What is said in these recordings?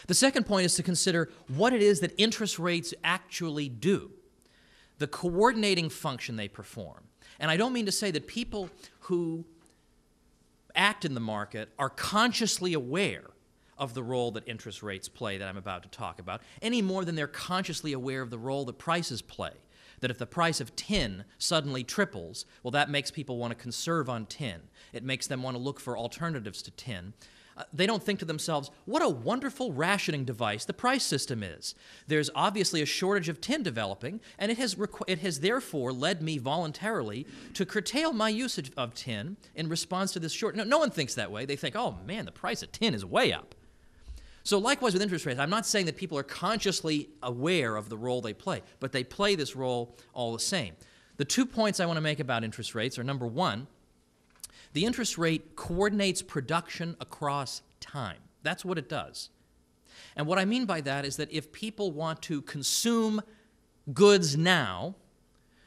The second point is to consider what it is that interest rates actually do, the coordinating function they perform. And I don't mean to say that people who act in the market are consciously aware of the role that interest rates play that I'm about to talk about, any more than they're consciously aware of the role that prices play. That if the price of tin suddenly triples, well, that makes people want to conserve on tin. It makes them want to look for alternatives to tin. They don't think to themselves, what a wonderful rationing device the price system is. There's obviously a shortage of tin developing, and it has therefore led me voluntarily to curtail my usage of tin in response to this shortage. No one thinks that way. They think, oh man, the price of tin is way up. So likewise with interest rates, I'm not saying that people are consciously aware of the role they play, but they play this role all the same. The 2 points I want to make about interest rates are, number one, the interest rate coordinates production across time. That's what it does. And what I mean by that is that if people want to consume goods now,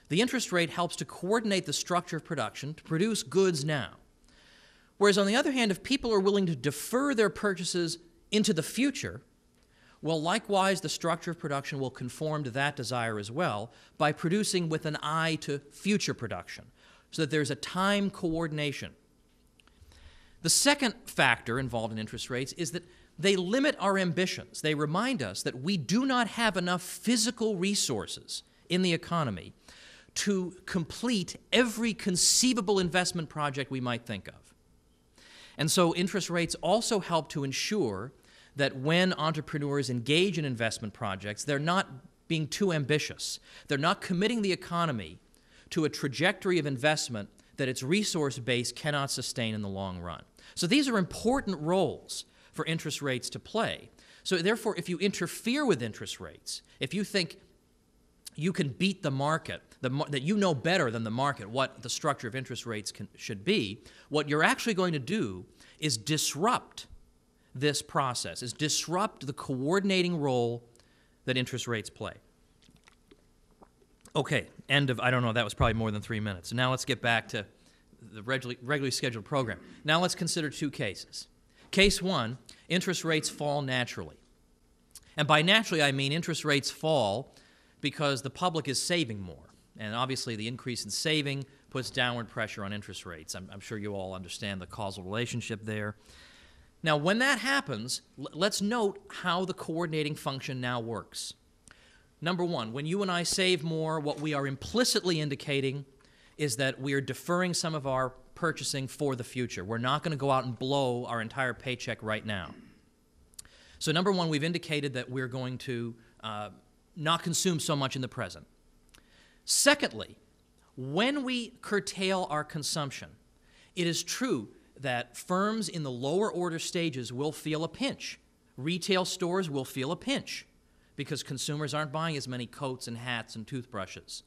the interest rate helps to coordinate the structure of production to produce goods now. Whereas on the other hand, if people are willing to defer their purchases into the future, well, likewise, the structure of production will conform to that desire as well by producing with an eye to future production, so that there's a time coordination. The second factor involved in interest rates is that they limit our ambitions. They remind us that we do not have enough physical resources in the economy to complete every conceivable investment project we might think of. And so interest rates also help to ensure that when entrepreneurs engage in investment projects, they're not being too ambitious. They're not committing the economy to a trajectory of investment that its resource base cannot sustain in the long run. So these are important roles for interest rates to play. So therefore, if you interfere with interest rates, if you think you can beat the market, that you know better than the market what the structure of interest rates should be, what you're actually going to do is disrupt this process, is disrupt the coordinating role that interest rates play. Okay, end of, I don't know, that was probably more than 3 minutes. Now let's get back to the regularly scheduled program. Now let's consider two cases. Case one, interest rates fall naturally. And by naturally, I mean interest rates fall because the public is saving more. And obviously the increase in saving puts downward pressure on interest rates. I'm sure you all understand the causal relationship there. Now, when that happens, let's note how the coordinating function now works. Number one, when you and I save more, what we are implicitly indicating is that we are deferring some of our purchasing for the future. We're not going to go out and blow our entire paycheck right now. So number one, we've indicated that we're going to not consume so much in the present. Secondly, when we curtail our consumption, it is true that firms in the lower order stages will feel a pinch. Retail stores will feel a pinch because consumers aren't buying as many coats and hats and toothbrushes.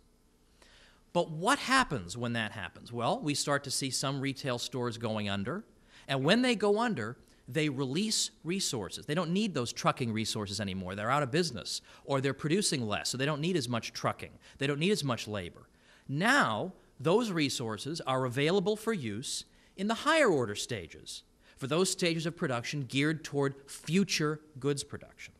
But what happens when that happens? Well, we start to see some retail stores going under, and when they go under, they release resources. They don't need those trucking resources anymore. They're out of business, or they're producing less, so they don't need as much trucking. They don't need as much labor. Now, those resources are available for use in the higher order stages, for those stages of production geared toward future goods production.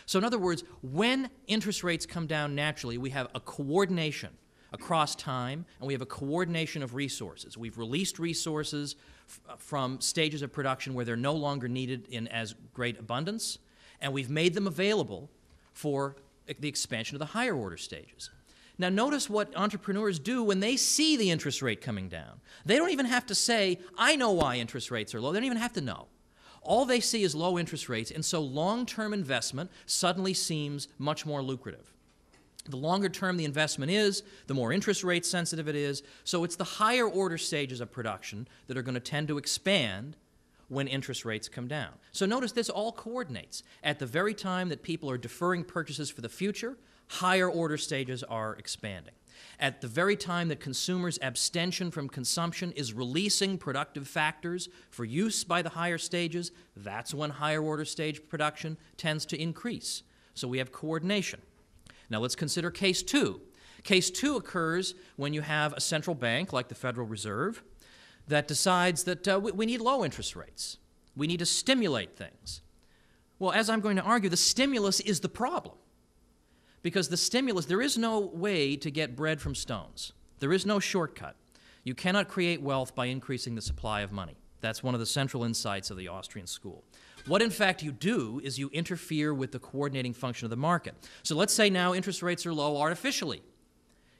So in other words, when interest rates come down naturally, we have a coordination across time, and we have a coordination of resources. We've released resources from stages of production where they're no longer needed in as great abundance, and we've made them available for the expansion of the higher order stages. Now notice what entrepreneurs do when they see the interest rate coming down. They don't even have to say, I know why interest rates are low. They don't even have to know. All they see is low interest rates, and so long-term investment suddenly seems much more lucrative. The longer term the investment is, the more interest rate sensitive it is, so it's the higher order stages of production that are going to tend to expand when interest rates come down. So notice this all coordinates. At the very time that people are deferring purchases for the future, higher order stages are expanding. At the very time that consumers' abstention from consumption is releasing productive factors for use by the higher stages, that's when higher order stage production tends to increase. So we have coordination. Now let's consider case two. Case two occurs when you have a central bank like the Federal Reserve that decides that we need low interest rates. We need to stimulate things. Well, as I'm going to argue, the stimulus is the problem. Because the stimulus, there is no way to get bread from stones. There is no shortcut. You cannot create wealth by increasing the supply of money. That's one of the central insights of the Austrian school. What, in fact, you do is you interfere with the coordinating function of the market. So let's say now interest rates are low artificially.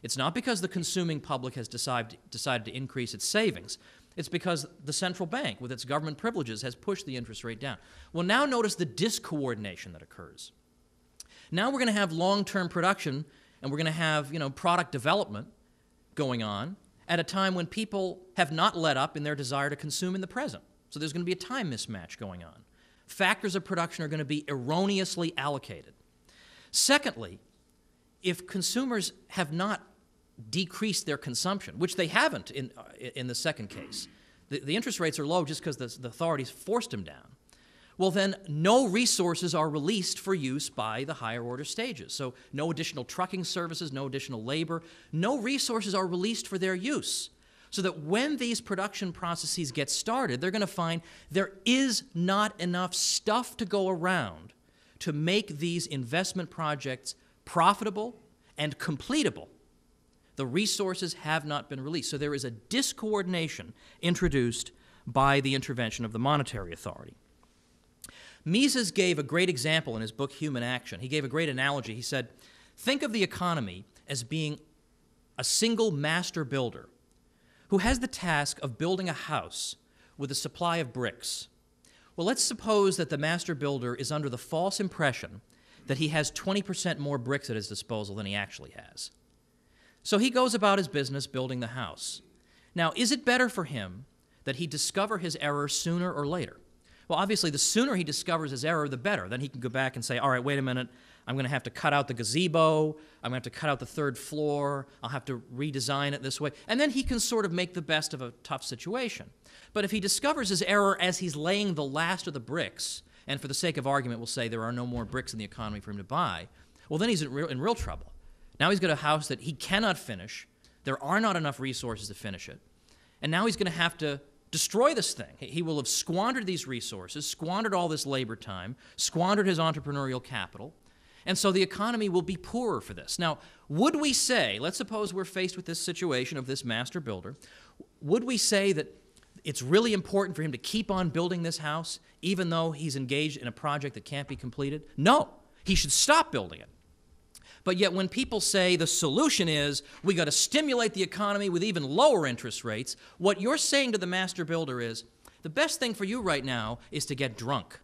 It's not because the consuming public has decided to increase its savings. It's because the central bank, with its government privileges, has pushed the interest rate down. Well, now notice the discoordination that occurs. Now we're going to have long-term production, and we're going to have, product development going on at a time when people have not let up in their desire to consume in the present. So there's going to be a time mismatch going on. Factors of production are going to be erroneously allocated. Secondly, if consumers have not decreased their consumption, which they haven't in the second case, the interest rates are low just because the authorities forced them down, well then no resources are released for use by the higher order stages. So no additional trucking services, no additional labor, no resources are released for their use. So that when these production processes get started, they're going to find there is not enough stuff to go around to make these investment projects profitable and completable. The resources have not been released. So there is a discoordination introduced by the intervention of the monetary authority. Mises gave a great example in his book, Human Action. He gave a great analogy. He said, think of the economy as being a single master builder who has the task of building a house with a supply of bricks. Well, let's suppose that the master builder is under the false impression that he has 20% more bricks at his disposal than he actually has. So he goes about his business building the house. Now, is it better for him that he discover his error sooner or later? Well, obviously, the sooner he discovers his error, the better. Then he can go back and say, all right, wait a minute, I'm going to have to cut out the gazebo, I'm going to have to cut out the third floor, I'll have to redesign it this way. And then he can sort of make the best of a tough situation. But if he discovers his error as he's laying the last of the bricks, and for the sake of argument we'll say there are no more bricks in the economy for him to buy, well, then he's in real trouble. Now he's got a house that he cannot finish, there are not enough resources to finish it, and now he's going to have to destroy this thing. He will have squandered these resources, squandered all this labor time, squandered his entrepreneurial capital, and so the economy will be poorer for this. Now, would we say, let's suppose we're faced with this situation of this master builder, would we say that it's really important for him to keep on building this house even though he's engaged in a project that can't be completed? No, he should stop building it. But yet when people say the solution is we got to stimulate the economy with even lower interest rates, what you're saying to the master builder is the best thing for you right now is to get drunk.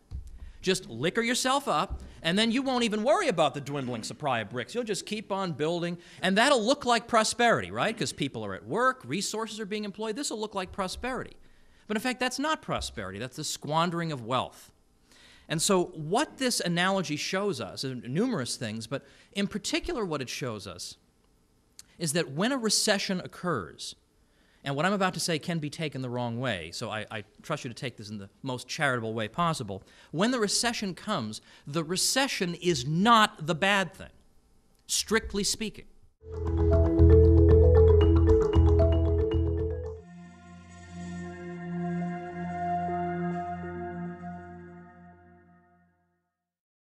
Just liquor yourself up, and then you won't even worry about the dwindling supply of bricks. You'll just keep on building, and that'll look like prosperity, right? Because people are at work, resources are being employed. This will look like prosperity. But in fact, that's not prosperity. That's the squandering of wealth. And so what this analogy shows us, numerous things, but in particular what it shows us is that when a recession occurs, and what I'm about to say can be taken the wrong way, so I trust you to take this in the most charitable way possible. When the recession comes, the recession is not the bad thing, strictly speaking.